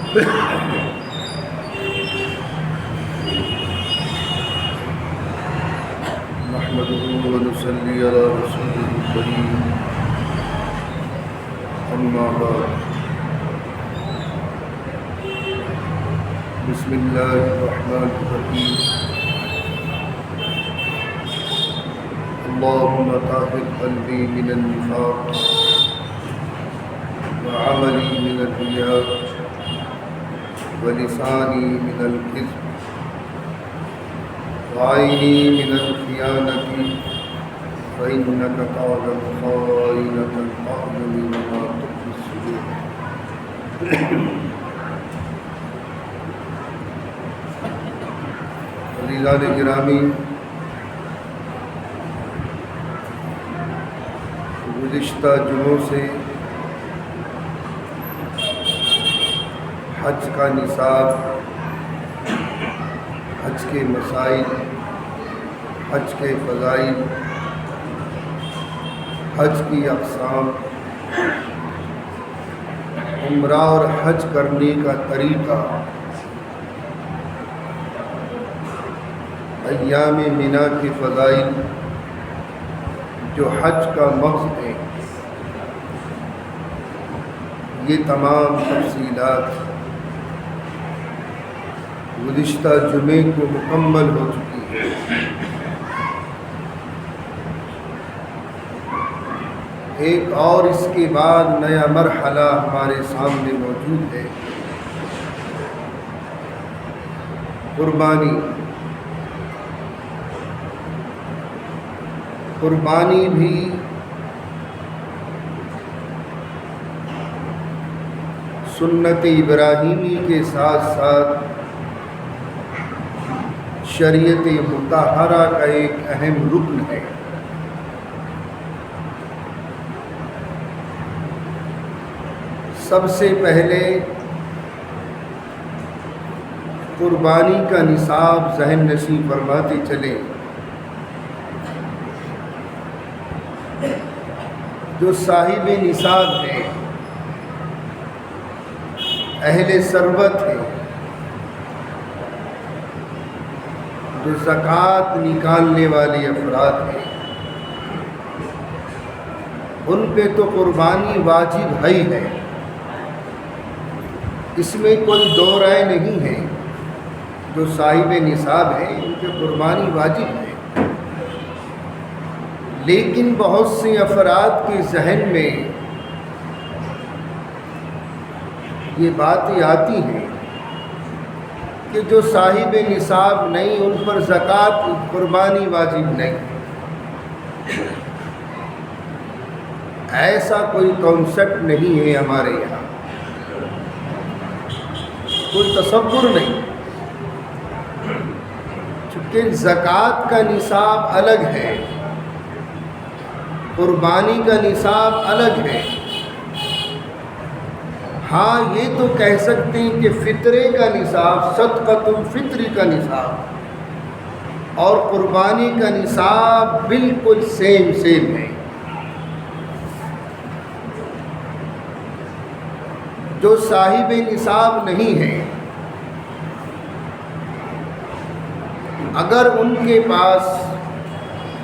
نحمده ونصلي على رسوله الكريم أما بعد بسم الله الرحمن الرحيم اللهم طهر قلبي من النفاق وعملي من الرياء ولساني من الكذب وعيني من الخيانة فإنك تعلم خائنة الأعين وما تخفي الصدور. عزیزان گرامی، گزشتہ جمعوں سے حج کا نصاب، حج کے مسائل، حج کے فضائل، حج کی اقسام، عمرہ اور حج کرنے کا طریقہ، ایام مینا کے فضائل جو حج کا مغز ہے، یہ تمام تفصیلات گزشتہ جمعے کو مکمل ہو چکی ہے۔ ایک اور اس کے بعد نیا مرحلہ ہمارے سامنے موجود ہے، قربانی۔ قربانی بھی سنت ابراہیمی کے ساتھ ساتھ شریعت مطہرہ کا ایک اہم رکن ہے۔ سب سے پہلے قربانی کا نصاب ذہن نشین فرماتے چلیں۔ جو صاحب نصاب ہیں، اہل ثروت ہیں، جو زکوٰۃ نکالنے والے افراد ہیں، ان پہ تو قربانی واجب ہی ہے، اس میں کوئی دو رائے نہیں ہے۔ جو صاحب نصاب ہیں ان پہ قربانی واجب ہے، لیکن بہت سے افراد کے ذہن میں یہ باتیں آتی ہیں کہ جو صاحب نصاب نہیں ان پر زکوٰۃ قربانی واجب نہیں۔ ایسا کوئی کانسیپٹ نہیں ہے ہمارے یہاں، کوئی تصور نہیں، چونکہ زکوٰۃ کا نصاب الگ ہے، قربانی کا نصاب الگ ہے۔ ہاں یہ تو کہہ سکتے ہیں کہ فطرے کا نصاب، صدقۃ الفطر کا نصاب اور قربانی کا نصاب بالکل سیم ہے۔ جو صاحب نصاب نہیں ہے، اگر ان کے پاس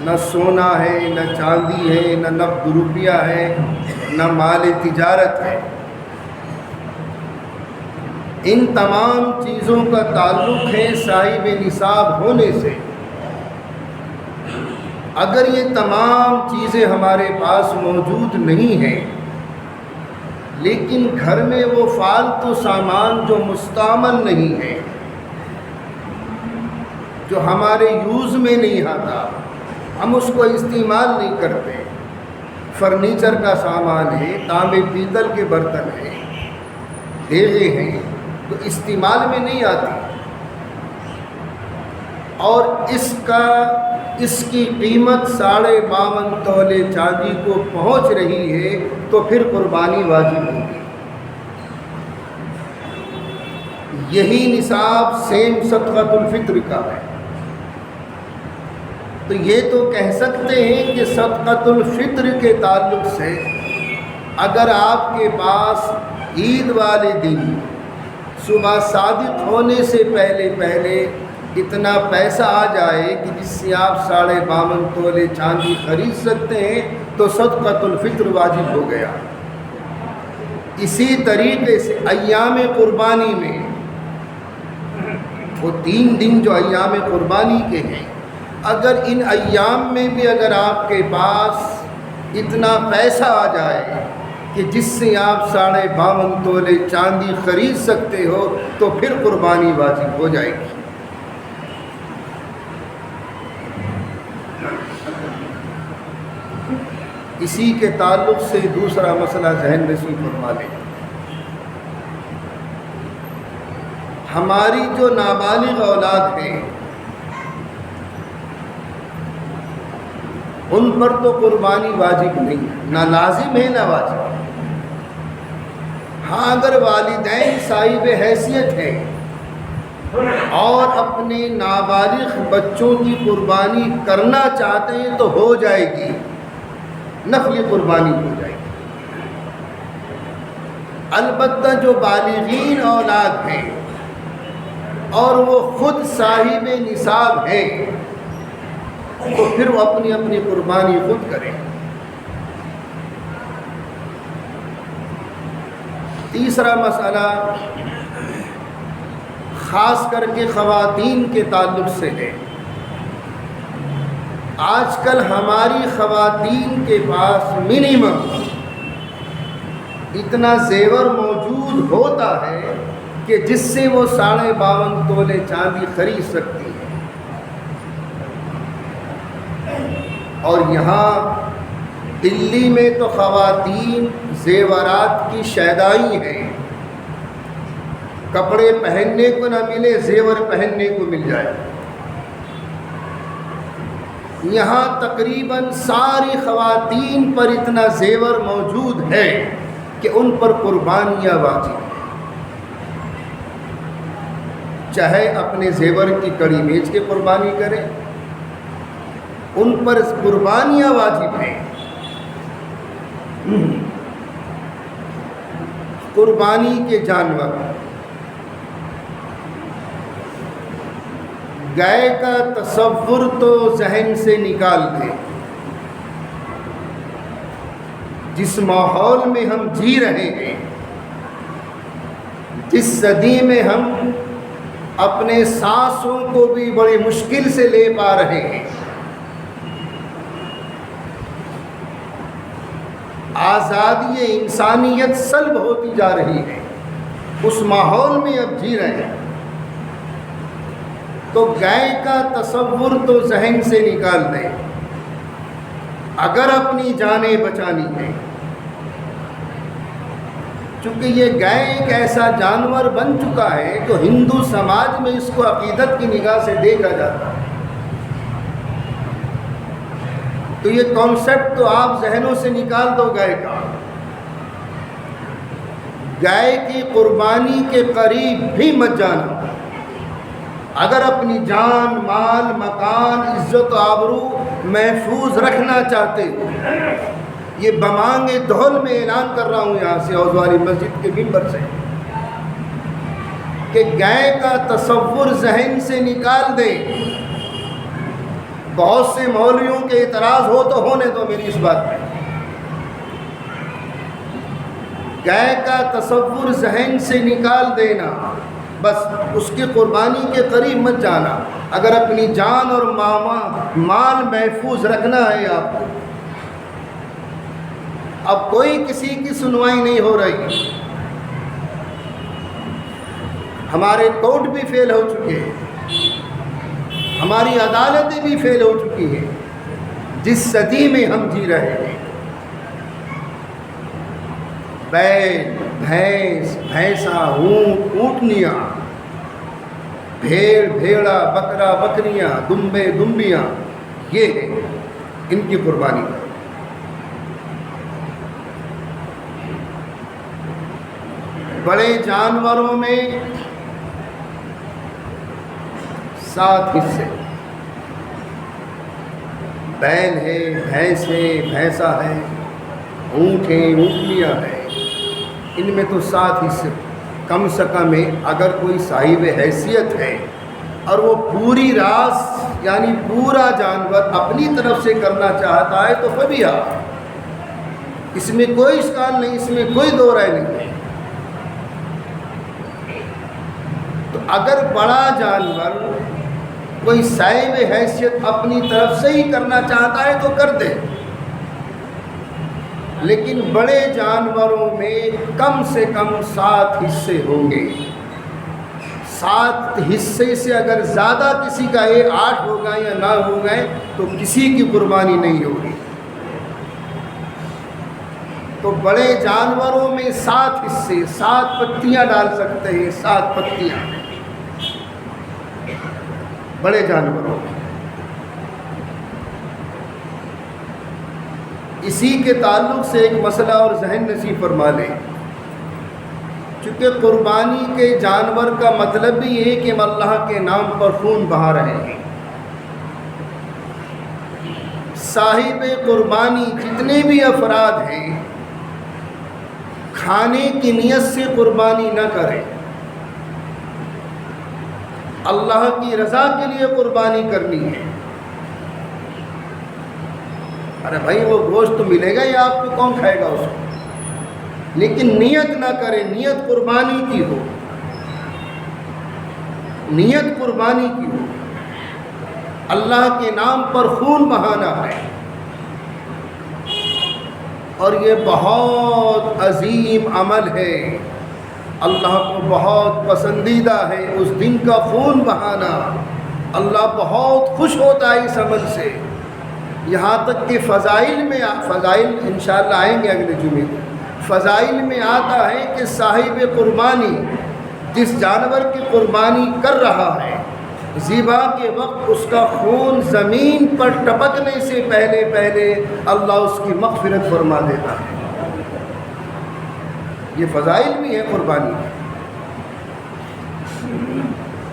نہ سونا ہے، نہ چاندی ہے، نہ نقد روپیہ ہے، نہ مال تجارت ہے، ان تمام چیزوں کا تعلق ہے صاحب نصاب ہونے سے۔ اگر یہ تمام چیزیں ہمارے پاس موجود نہیں ہیں، لیکن گھر میں وہ فالتو سامان جو مستعمل نہیں ہے، جو ہمارے یوز میں نہیں آتا، ہم اس کو استعمال نہیں کرتے، فرنیچر کا سامان ہے، تانبے پیتل کے برتن ہیں، دیگیں ہیں، تو استعمال میں نہیں آتی، اور اس کی قیمت 52.5 تولے چاندی کو پہنچ رہی ہے، تو پھر قربانی واجب ہوگی۔ یہی نصاب سیم صدقۃ الفطر کا ہے۔ تو یہ تو کہہ سکتے ہیں کہ صدقۃ الفطر کے تعلق سے اگر آپ کے پاس عید والے دن صبح صادق ہونے سے پہلے اتنا پیسہ آ جائے کہ جس سے آپ 52.5 تولے چاندی خرید سکتے ہیں تو صدقۃ الفطر واجب ہو گیا۔ اسی طریقے سے ایام قربانی میں، وہ 3 دن جو ایام قربانی کے ہیں، اگر ان ایام میں بھی اگر آپ کے پاس اتنا پیسہ آ جائے کہ جس سے آپ 52.5 تولے چاندی خرید سکتے ہو تو پھر قربانی واجب ہو جائے گی۔ اسی کے تعلق سے دوسرا مسئلہ ذہن نشین فرما لیں۔ ہماری جو نابالغ اولاد ہیں ان پر تو قربانی واجب نہیں، نہ لازم ہے نہ واجب۔ ہاں اگر والدین صاحب حیثیت ہیں اور اپنے نابالغ بچوں کی قربانی کرنا چاہتے ہیں تو ہو جائے گی، نفلی قربانی ہو جائے گی۔ البتہ جو بالغین اولاد ہیں اور وہ خود صاحب نصاب ہیں تو پھر وہ اپنی اپنی قربانی خود کریں۔ تیسرا مسئلہ خاص کر کے خواتین کے تعلق سے ہے۔ آج کل ہماری خواتین کے پاس منیمم اتنا زیور موجود ہوتا ہے کہ جس سے وہ 52.5 تولے چاندی خرید سکتی ہے، اور یہاں دلی میں تو خواتین زیورات کی شیدائی ہیں، کپڑے پہننے کو نہ ملے زیور پہننے کو مل جائے۔ یہاں تقریباً ساری خواتین پر اتنا زیور موجود ہے کہ ان پر قربانیاں واجب ہیں، چاہے اپنے زیور کی کڑی بیچ کے قربانی کریں، ان پر قربانیاں واجب ہیں۔ قربانی کے جانور، گائے کا تصور تو ذہن سے نکال دیں۔ جس ماحول میں ہم جی رہے ہیں، جس صدی میں ہم اپنے سانسوں کو بھی بڑی مشکل سے لے پا رہے ہیں، آزادی انسانیت سلب ہوتی جا رہی ہے، اس ماحول میں اب جی رہے ہیں، تو گائے کا تصور تو ذہن سے نکال دیں۔ اگر اپنی جانیں بچانی ہے، چونکہ یہ گائے ایک ایسا جانور بن چکا ہے جو ہندو سماج میں اس کو عقیدت کی نگاہ سے دیکھا جاتا ہے، تو یہ کانسیپٹ تو آپ ذہنوں سے نکال دو گائے کا۔ گائے کی قربانی کے قریب بھی مت جانا۔ اگر اپنی جان، مال، مکان، عزت و آبرو محفوظ رکھنا چاہتے ہو، یہ بمانگ دھول میں اعلان کر رہا ہوں یہاں سے حوض والی مسجد کے منبر سے، کہ گائے کا تصور ذہن سے نکال دیں۔ بہت سے مولویوں کے اعتراض ہو تو ہونے دو میری اس بات پہ۔ گائے کا تصور ذہن سے نکال دینا، بس اس کی قربانی کے قریب مت جانا۔ اگر اپنی جان اور مال محفوظ رکھنا ہے آپ کو، اب کوئی کسی کی سنوائی نہیں ہو رہی، ہمارے کورٹ بھی فیل ہو چکے ہیں، ہماری عدالتیں بھی فیل ہو چکی ہیں، جس صدی میں ہم جی رہے ہیں۔ بیل، بھینس، بھینسا، اونٹ، اونٹنیاں، بھیڑ، بھیڑا، بکرا، بکریاں، دمبے، دمبیاں، یہ ہیں ان کی قربانی کا۔ بڑے جانوروں میں 7 حصے، بیل ہے، بھینس ہے، بھینسا ہے، اونٹ ہے، اونٹنیاں ہیں، ان میں تو 7 حصے۔ کم سے کم اگر کوئی صاحب حیثیت ہے اور وہ پوری راس یعنی پورا جانور اپنی طرف سے کرنا چاہتا ہے تو فبیہا، اس میں کوئی اشکال نہیں، اس میں کوئی دو رائے نہیں ہے۔ تو اگر بڑا جانور کوئی صاحب حیثیت اپنی طرف سے ہی کرنا چاہتا ہے تو کر دے، لیکن بڑے جانوروں میں کم سے کم 7 حصے ہوں گے۔ 7 حصے سے اگر زیادہ کسی کا 8 ہو گئے یا 9 ہو گئے تو کسی کی قربانی نہیں ہوگی۔ تو بڑے جانوروں میں 7 حصے، 7 پتیاں ڈال سکتے ہیں، 7 پتیاں بڑے جانوروں میں۔ اسی کے تعلق سے ایک مسئلہ اور ذہن نصیب فرما لیں، چونکہ قربانی کے جانور کا مطلب بھی یہ ہے کہ ہم اللہ کے نام پر خون بہا رہے ہیں۔ صاحب قربانی جتنے بھی افراد ہیں کھانے کی نیت سے قربانی نہ کریں، اللہ کی رضا کے لیے قربانی کرنی ہے۔ ارے بھائی وہ گوشت تو ملے گا یا آپ کو کون کھائے گا اس کو، لیکن نیت نہ کرے، نیت قربانی کی ہو، نیت قربانی کی ہو، اللہ کے نام پر خون بہانا ہے، اور یہ بہت عظیم عمل ہے، اللہ کو بہت پسندیدہ ہے اس دن کا خون بہانا۔ اللہ بہت خوش ہوتا ہے اس عمل سے، یہاں تک کہ فضائل انشاءاللہ آئیں گے اگلے جمعے کو، فضائل میں آتا ہے کہ صاحب قربانی جس جانور کی قربانی کر رہا ہے ذبح کے وقت اس کا خون زمین پر ٹپکنے سے پہلے اللہ اس کی مغفرت فرما دیتا ہے۔ یہ فضائل بھی ہے قربانی کے۔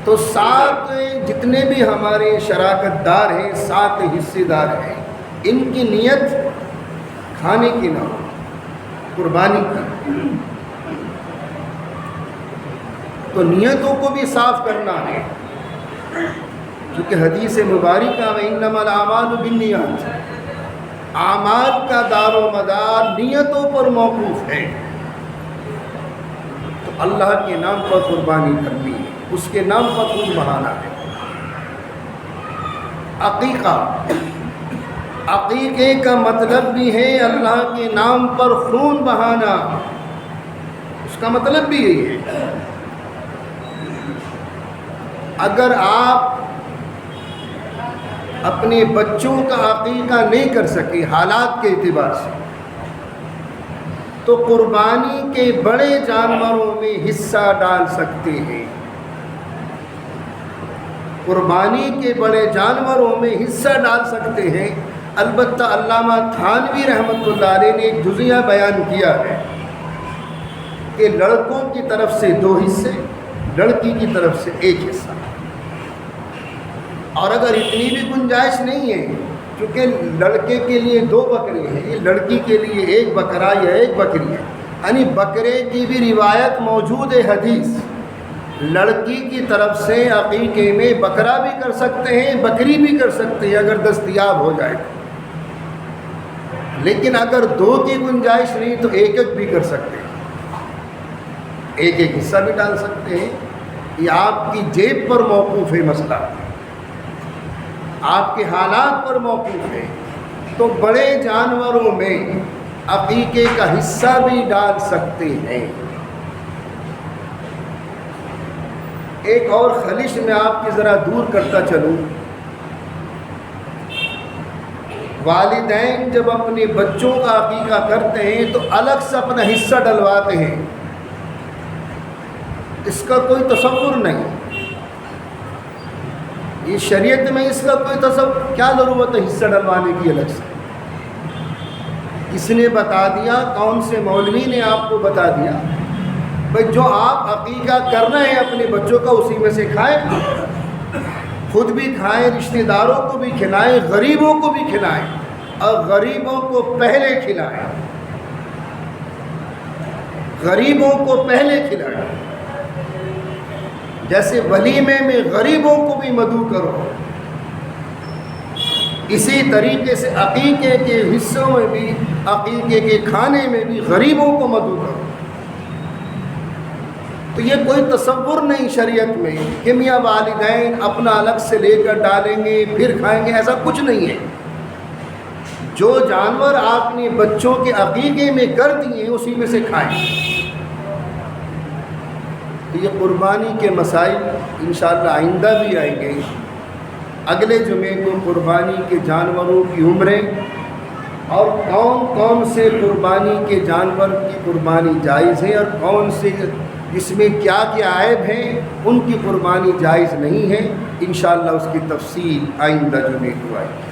تو 7 جتنے بھی ہمارے شراکت دار ہیں، 7 حصے دار ہیں، ان کی نیت کھانے کی نہ ہو، قربانی کی۔ تو نیتوں کو بھی صاف کرنا ہے، کیونکہ حدیث مبارکہ میں انما الاعمال بالنیات، اعمال کا دار و مدار نیتوں پر موقوف ہے۔ تو اللہ کے نام پر قربانی کرنی ہے، اس کے نام پر خون بہانا ہے۔ عقیقہ، عقیقے کا مطلب بھی ہے اللہ کے نام پر خون بہانا، اس کا مطلب بھی یہی ہے۔ اگر آپ اپنے بچوں کا عقیقہ نہیں کر سکے حالات کے اعتبار سے، تو قربانی کے بڑے جانوروں میں حصہ ڈال سکتے ہیں، قربانی کے بڑے جانوروں میں حصہ ڈال سکتے ہیں۔ البتہ علامہ تھانوی رحمۃ اللہ علیہ نے ایک جزیہ بیان کیا ہے کہ لڑکوں کی طرف سے 2 حصے، لڑکی کی طرف سے 1 حصہ، اور اگر اتنی بھی گنجائش نہیں ہے، کیونکہ لڑکے کے لیے 2 بکرے ہیں، لڑکی کے لیے 1 بکرا یا 1 بکری ہے، یعنی بکرے کی بھی روایت موجود ہے حدیث، لڑکی کی طرف سے عقیقے میں بکرا بھی کر سکتے ہیں، بکری بھی کر سکتے ہیں اگر دستیاب ہو جائے، لیکن اگر 2 کی گنجائش نہیں تو 1 بھی کر سکتے ہیں، 1 حصہ بھی ڈال سکتے ہیں۔ یہ آپ کی جیب پر موقوف ہے مسئلہ، آپ کے حالات پر موقوف ہے۔ تو بڑے جانوروں میں عقیقے کا حصہ بھی ڈال سکتے ہیں۔ ایک اور خلش میں آپ کی ذرا دور کرتا چلوں، والدین جب اپنے بچوں کا عقیقہ کرتے ہیں تو الگ سے اپنا حصہ ڈلواتے ہیں، اس کا کوئی تصور نہیں، یہ شریعت میں اس کا کوئی تصور، کیا ضرورت ہے حصہ ڈلوانے کی الگ سے؟ کس نے بتا دیا؟ کون سے مولوی نے آپ کو بتا دیا؟ بھائی جو آپ عقیقہ کر رہے ہیں اپنے بچوں کا اسی میں سے کھائیں، خود بھی کھائیں، رشتہ داروں کو بھی کھلائیں، غریبوں کو بھی کھلائیں، اور غریبوں کو پہلے کھلائیں، غریبوں کو پہلے کھلائیں۔ جیسے ولیمے میں غریبوں کو بھی مدعو کرو، اسی طریقے سے عقیقے کے حصوں میں بھی، عقیقے کے کھانے میں بھی غریبوں کو مدعو کرو۔ تو یہ کوئی تصور نہیں شریعت میں کہ میاں والدین اپنا الگ سے لے کر ڈالیں گے پھر کھائیں گے، ایسا کچھ نہیں ہے۔ جو جانور آپ نے بچوں کے عقیقے میں کر دیے اسی میں سے کھائیں۔ تو یہ قربانی کے مسائل انشاءاللہ آئندہ بھی آئیں گے۔ اگلے جمعے کو قربانی کے جانوروں کی عمریں اور کون کون سے قربانی کے جانور کی قربانی جائز ہے اور کون سے جس میں کیا کیا عیب ہیں ان کی قربانی جائز نہیں ہے، انشاءاللہ اس کی تفصیل آئندہ جمعے کو آئے گی۔